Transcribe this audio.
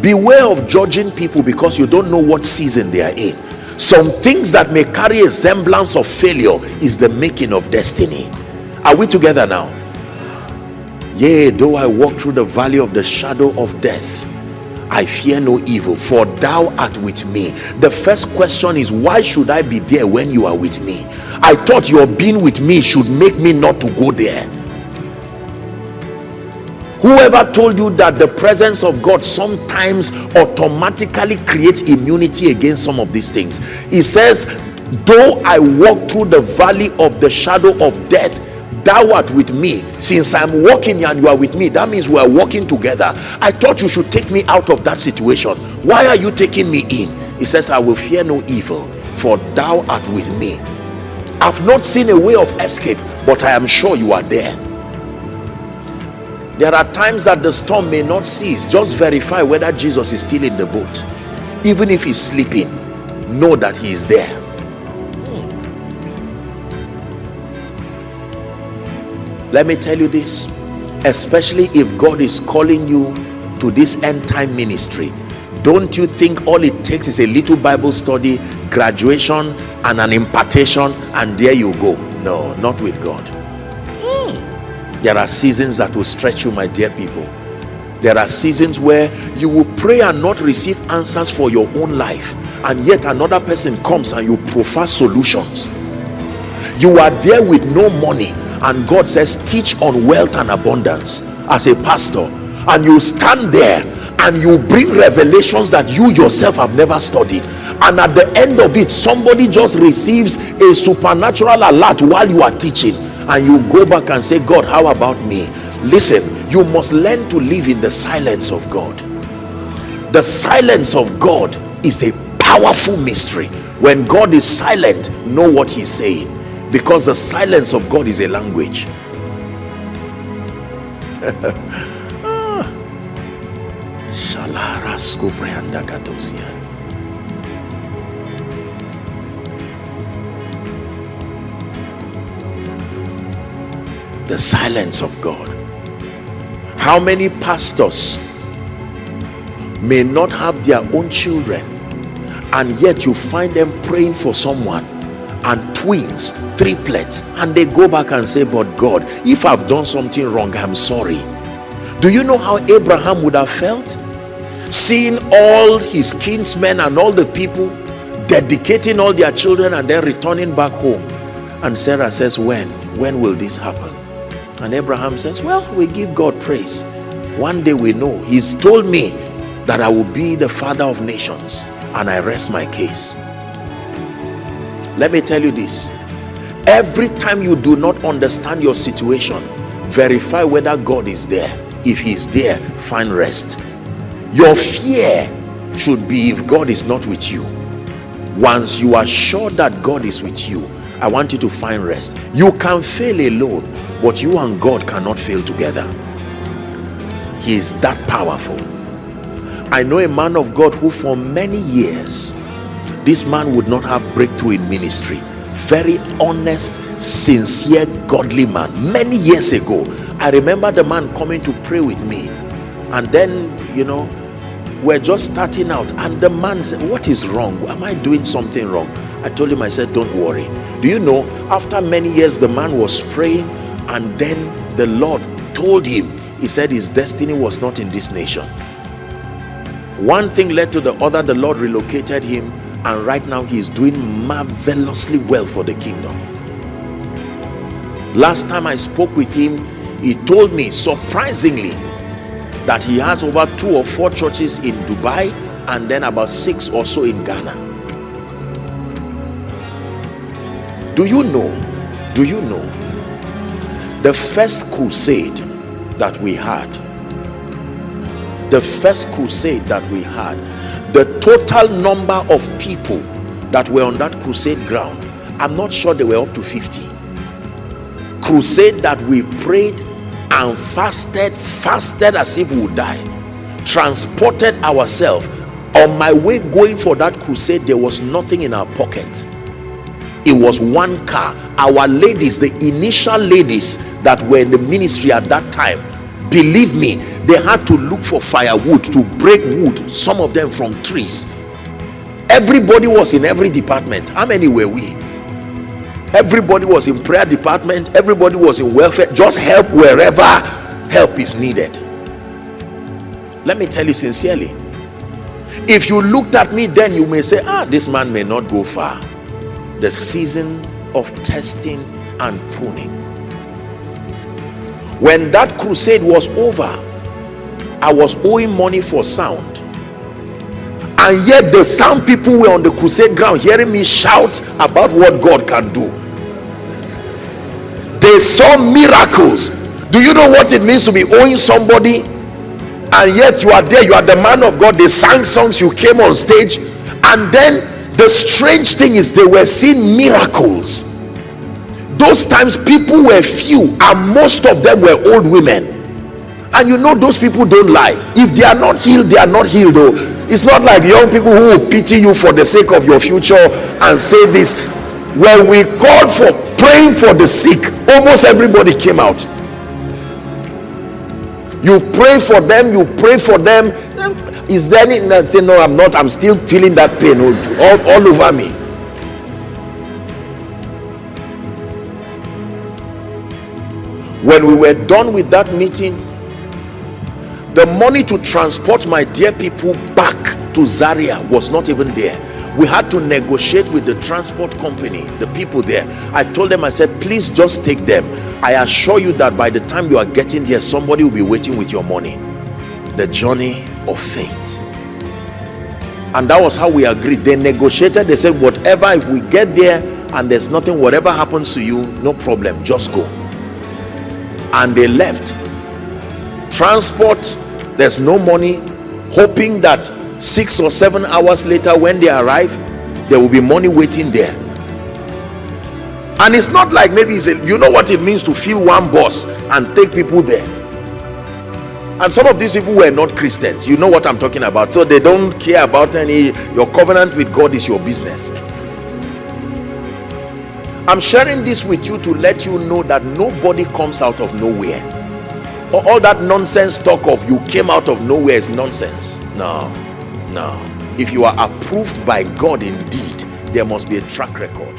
Beware of judging people because you don't know what season they are in. Some things that may carry a semblance of failure is the making of destiny. Are we together now? Yea, though I walk through the valley of the shadow of death, I fear no evil, for thou art with me. The first question is, why should I be there when you are with me? I thought your being with me should make me not to go there. Whoever told you that the presence of God sometimes automatically creates immunity against some of these things? He says, though I walk through the valley of the shadow of death, thou art with me. Since I'm walking and you are with me, that means we are walking together. I thought you should take me out of that situation. Why are you taking me in? He says, I will fear no evil, for thou art with me. I've not seen a way of escape, but I am sure you are there. There are times that the storm may not cease. Just verify whether Jesus is still in the boat. Even if he's sleeping, know that he is there. Let me tell you this, especially if God is calling you to this end time ministry, don't you think all it takes is a little Bible study, graduation, and an impartation, and there you go? No, not with God. There are seasons that will stretch you, my dear people. There are seasons where you will pray and not receive answers for your own life, and yet another person comes and you proffer solutions. You are there with no money, and God says, teach on wealth and abundance as a pastor, and you stand there and you bring revelations that you yourself have never studied, and at the end of it, somebody just receives a supernatural alert while you are teaching, and you go back and say, God, how about me? Listen, you must learn to live in the silence of God. The silence of God is a powerful mystery. When God is silent, know what he's saying, because the silence of God is a language. The silence of God. How many pastors may not have their own children, and yet you find them praying for someone, and twins, triplets, and they go back and say, but God, if I've done something wrong, I'm sorry. Do you know how Abraham would have felt? Seeing all his kinsmen and all the people dedicating all their children and then returning back home. And Sarah says, when will this happen? And Abraham says, well, we give God praise. One day we know. He's told me that I will be the father of nations, and I rest my case. Let me tell you this. Every time you do not understand your situation, verify whether God is there. If he is there, find rest. Your fear should be if God is not with you. Once you are sure that God is with you, I want you to find rest. You can fail alone, but you and God cannot fail together. He is that powerful. I know a man of God who for many years, this man would not have breakthrough in ministry. Very honest, sincere, godly man. Many years ago, I remember the man coming to pray with me, and then, we're just starting out, and the man said, what is wrong? Am I doing something wrong? I told him, I said, don't worry. Do you know, after many years, the man was praying, and then the Lord told him, he said his destiny was not in this nation. One thing led to the other. The Lord relocated him, and right now he's doing marvelously well for the kingdom. Last time I spoke with him, he told me surprisingly that he has over 2 or 4 churches in Dubai, and then about 6 or so in Ghana. Do you know the first crusade that we had, the total number of people that were on that crusade ground, I'm not sure they were up to 50. Crusade that we prayed and fasted as if we would die, transported ourselves. On my way going for that crusade, there was nothing in our pocket. It was one car. Our ladies, the initial ladies that were in the ministry at that time, Believe me, they had to look for firewood to break wood, some of them from trees. Everybody was in every department. How many were we? Everybody was in prayer department, everybody was in welfare. Just help wherever help is needed. Let me tell you sincerely, if you looked at me then, you may say, this man may not go far. The season of testing and pruning. When that crusade was over, I was owing money for sound, and yet the sound people were on the crusade ground hearing me shout about what God can do. They saw miracles. Do you know what it means to be owing somebody, and yet you are there, you are the man of God? They sang songs, you came on stage, and then the strange thing is they were seeing miracles. Those times people were few, and most of them were old women. And you know, those people don't lie. If they are not healed, they are not healed. Though it's not like young people who will pity you for the sake of your future and say this. When we called for praying for the sick, almost everybody came out. You pray for them, you pray for them. Is there anything that say, no, I'm not, I'm still feeling that pain all over me? When we were done with that meeting, the money to transport my dear people back to Zaria was not even there. We had to negotiate with the transport company, the people there. I told them, I said, please just take them. I assure you that by the time you are getting there, somebody will be waiting with your money. The journey of faith. And that was how we agreed. They negotiated. They said, whatever, if we get there and there's nothing, whatever happens to you, no problem, just go. And they left. Transport, there's no money, hoping that 6 or 7 hours later when they arrive, there will be money waiting there. And it's not like maybe you know what it means to feel one boss and take people there. And some of these people were not Christians. You know what I'm talking about. So they don't care about your covenant with God is your business. I'm sharing this with you to let you know that nobody comes out of nowhere. All that nonsense talk of you came out of nowhere is nonsense. No. If you are approved by God indeed, there must be a track record.